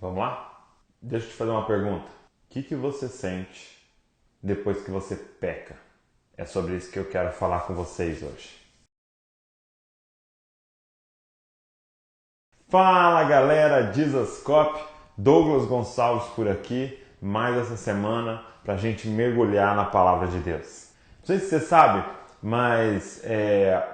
Vamos lá? Deixa eu te fazer uma pergunta. O que você sente depois que você peca? É sobre isso que eu quero falar com vocês hoje. Fala galera, Jesuscop, Douglas Gonçalves por aqui, mais essa semana para a gente mergulhar na Palavra de Deus. Não sei se você sabe, mas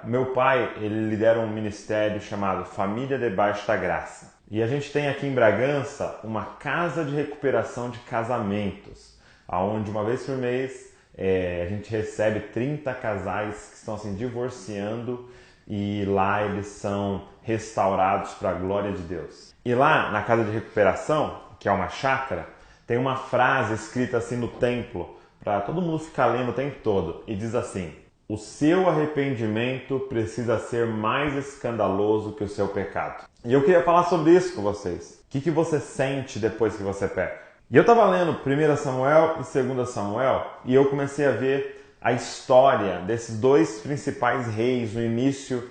meu pai ele lidera um ministério chamado Família Debaixo da Graça. E a gente tem aqui em Bragança uma casa de recuperação de casamentos, onde uma vez por mês a gente recebe 30 casais que estão assim divorciando e lá eles são restaurados para a glória de Deus. E lá na casa de recuperação, que é uma chácara, tem uma frase escrita assim no templo para todo mundo ficar lendo o tempo todo e diz assim: o seu arrependimento precisa ser mais escandaloso que o seu pecado. E eu queria falar sobre isso com vocês. O que você sente depois que você peca? E eu estava lendo 1 Samuel e 2 Samuel e eu comecei a ver a história desses dois principais reis no início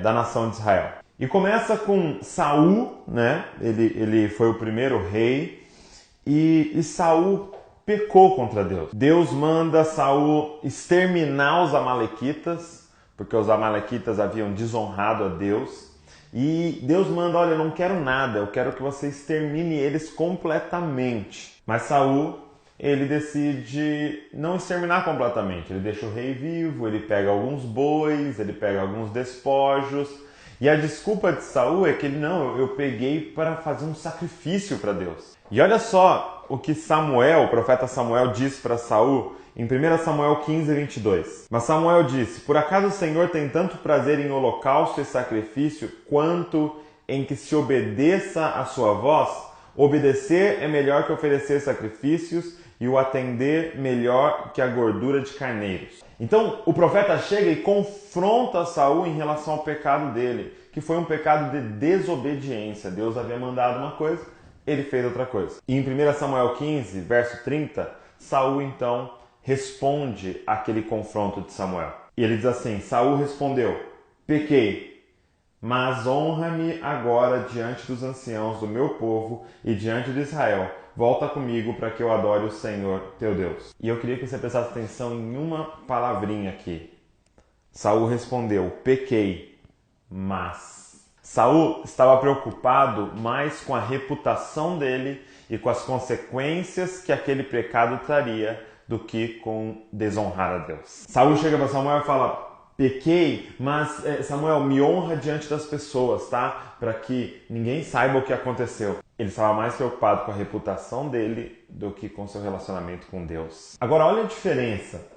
da nação de Israel. E começa com Saul, né? Ele foi o primeiro rei e Saul pecou contra Deus. Deus manda Saul exterminar os amalequitas, porque os amalequitas haviam desonrado a Deus. E Deus manda, olha, eu não quero nada, eu quero que você extermine eles completamente. Mas Saul, ele decide não exterminar completamente. Ele deixa o rei vivo, ele pega alguns bois, ele pega alguns despojos. E a desculpa de Saul é que ele, não, eu peguei para fazer um sacrifício para Deus. E olha só o que Samuel, o profeta Samuel, diz para Saul em 1 Samuel 15, 22. Mas Samuel disse: por acaso o Senhor tem tanto prazer em holocausto e sacrifício quanto em que se obedeça a sua voz? Obedecer é melhor que oferecer sacrifícios e o atender melhor que a gordura de carneiros. Então o profeta chega e confronta Saul em relação ao pecado dele, que foi um pecado de desobediência. Deus havia mandado uma coisa, ele fez outra coisa. E em 1 Samuel 15, verso 30, Saul então responde àquele confronto de Samuel. E ele diz assim: Saul respondeu: pequei, mas honra-me agora diante dos anciãos do meu povo e diante de Israel. Volta comigo para que eu adore o Senhor teu Deus. E eu queria que você prestasse atenção em uma palavrinha aqui. Saul respondeu: pequei, mas. Saul estava preocupado mais com a reputação dele e com as consequências que aquele pecado traria do que com desonrar a Deus. Saul chega para Samuel e fala: pequei, mas Samuel, me honra diante das pessoas, tá? Para que ninguém saiba o que aconteceu. Ele estava mais preocupado com a reputação dele do que com seu relacionamento com Deus. Agora, olha a diferença.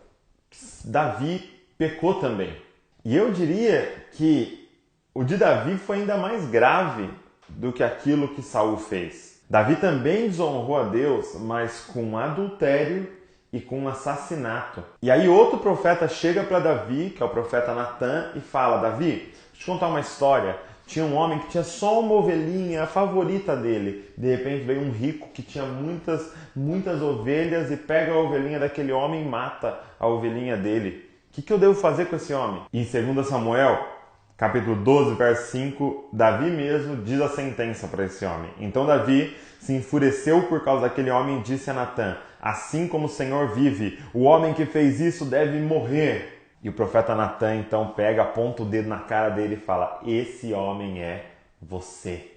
Davi pecou também. E eu diria que o de Davi foi ainda mais grave do que aquilo que Saul fez. Davi também desonrou a Deus, mas com adultério e com um assassinato. E aí outro profeta chega para Davi, que é o profeta Natan, e fala: Davi, deixa eu te contar uma história. Tinha um homem que tinha só uma ovelhinha, a favorita dele. De repente veio um rico que tinha muitas ovelhas e pega a ovelhinha daquele homem e mata a ovelhinha dele. O que eu devo fazer com esse homem? E em 2 Samuel, capítulo 12, verso 5, Davi mesmo diz a sentença para esse homem. Então Davi se enfureceu por causa daquele homem e disse a Natan: assim como o Senhor vive, o homem que fez isso deve morrer. E o profeta Natan então pega, aponta o dedo na cara dele e fala: esse homem é você.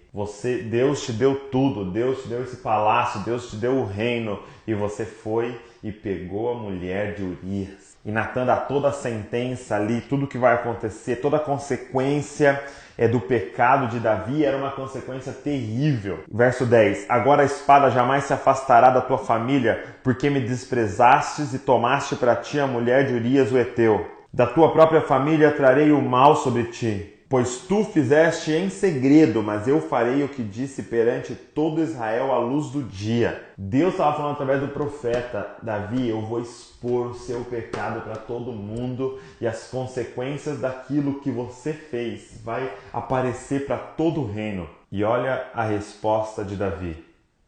Deus te deu tudo, Deus te deu esse palácio, Deus te deu o reino, e você foi e pegou a mulher de Urias. E Natan dá toda a sentença ali, tudo o que vai acontecer, toda a consequência do pecado de Davi era uma consequência terrível. Verso 10: agora a espada jamais se afastará da tua família, porque me desprezastes e tomaste para ti a mulher de Urias o Heteu. Da tua própria família trarei o mal sobre ti, pois tu fizeste em segredo, mas eu farei o que disse perante todo Israel à luz do dia. Deus estava falando através do profeta: Davi, eu vou expor o seu pecado para todo mundo e as consequências daquilo que você fez vai aparecer para todo o reino. E olha a resposta de Davi.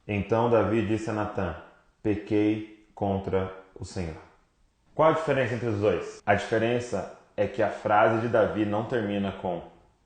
Então Davi disse a Natan: pequei contra o Senhor. Qual a diferença entre os dois? A diferença é que a frase de Davi não termina com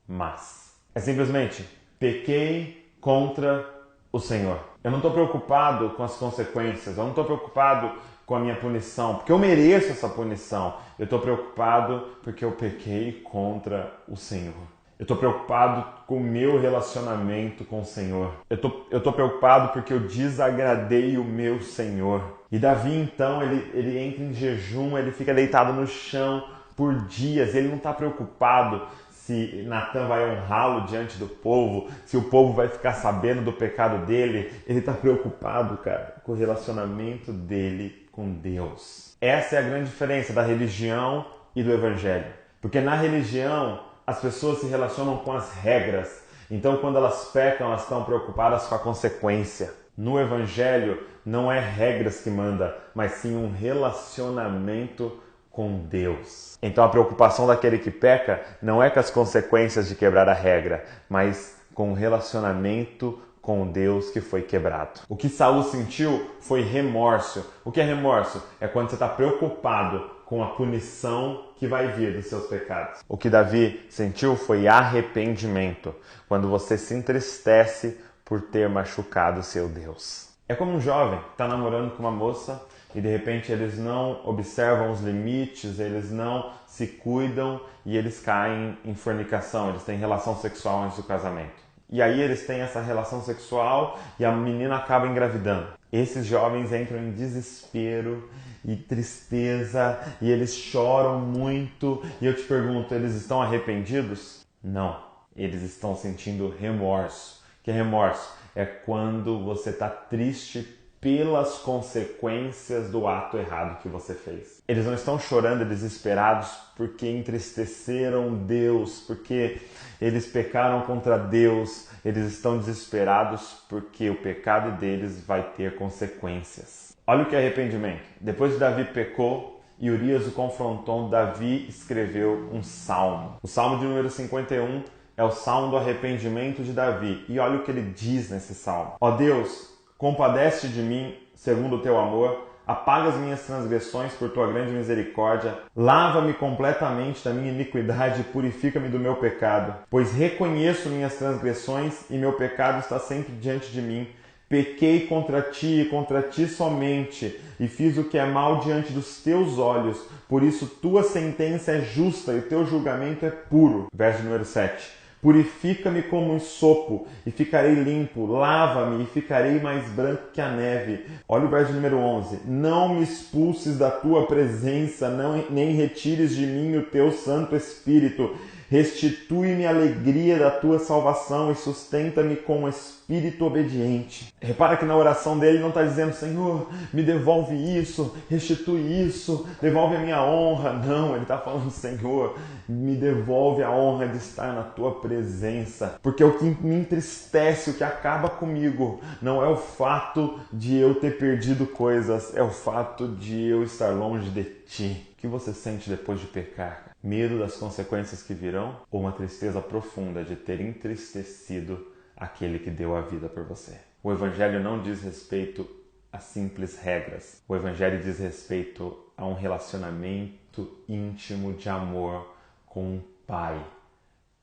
mas. É simplesmente: pequei contra o Senhor. Eu não estou preocupado com as consequências, eu não estou preocupado com a minha punição, porque eu mereço essa punição. Eu estou preocupado porque eu pequei contra o Senhor. Eu estou preocupado com o meu relacionamento com o Senhor. Eu estou preocupado porque eu desagradei o meu Senhor. E Davi, então, ele entra em jejum, ele fica deitado no chão por dias. Ele não está preocupado se Natan vai honrá-lo diante do povo, se o povo vai ficar sabendo do pecado dele. Ele está preocupado, cara, com o relacionamento dele com Deus. Essa é a grande diferença da religião e do evangelho. Porque na religião, as pessoas se relacionam com as regras. Então, quando elas pecam, elas estão preocupadas com a consequência. No evangelho, não é regras que manda, mas sim um relacionamento com Deus. Então, a preocupação daquele que peca não é com as consequências de quebrar a regra, mas com o relacionamento com Deus que foi quebrado. O que Saul sentiu foi remorso. O que é remorso? É quando você está preocupado com a punição que vai vir dos seus pecados. O que Davi sentiu foi arrependimento, quando você se entristece por ter machucado seu Deus. É como um jovem que está namorando com uma moça e de repente eles não observam os limites, eles não se cuidam e eles caem em fornicação, eles têm relação sexual antes do casamento. E aí eles têm essa relação sexual e a menina acaba engravidando. Esses jovens entram em desespero e tristeza e eles choram muito. E eu te pergunto, eles estão arrependidos? Não, eles estão sentindo remorso. Que remorso? É quando você está triste pelas consequências do ato errado que você fez. Eles não estão chorando e desesperados porque entristeceram Deus, porque eles pecaram contra Deus. Eles estão desesperados porque o pecado deles vai ter consequências. Olha o que é arrependimento. Depois que Davi pecou e Urias o confrontou, Davi escreveu um salmo. O salmo de número 51 é o salmo do arrependimento de Davi. E olha o que ele diz nesse salmo. Ó Deus, compadece de mim segundo o teu amor, apaga as minhas transgressões por tua grande misericórdia, lava-me completamente da minha iniquidade e purifica-me do meu pecado, pois reconheço minhas transgressões e meu pecado está sempre diante de mim. Pequei contra ti e contra ti somente, e fiz o que é mal diante dos teus olhos, por isso tua sentença é justa e teu julgamento é puro. Verso número 7. Purifica-me como um sopo e ficarei limpo, lava-me e ficarei mais branco que a neve. Olha o verso número 11. Não me expulses da tua presença, nem retires de mim o teu Santo Espírito. Restitui-me a alegria da tua salvação e sustenta-me com um espírito obediente. Repara que na oração dele não está dizendo, Senhor, me devolve isso, restitui isso, devolve a minha honra. Não, ele está falando, Senhor, me devolve a honra de estar na tua presença. Porque o que me entristece, o que acaba comigo, não é o fato de eu ter perdido coisas, é o fato de eu estar longe de ti. O que você sente depois de pecar? Medo das consequências que virão ou uma tristeza profunda de ter entristecido aquele que deu a vida por você? O Evangelho não diz respeito a simples regras. O Evangelho diz respeito a um relacionamento íntimo de amor com um Pai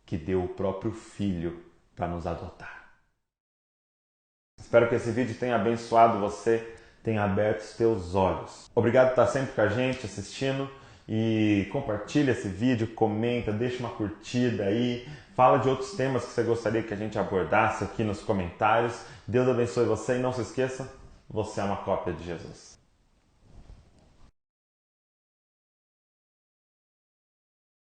que deu o próprio Filho para nos adotar. Espero que esse vídeo tenha abençoado você, tenha aberto os teus olhos. Obrigado por estar sempre com a gente assistindo. E compartilha esse vídeo, comenta, deixa uma curtida aí, fala de outros temas que você gostaria que a gente abordasse aqui nos comentários. Deus abençoe você e não se esqueça, você é uma cópia de Jesus.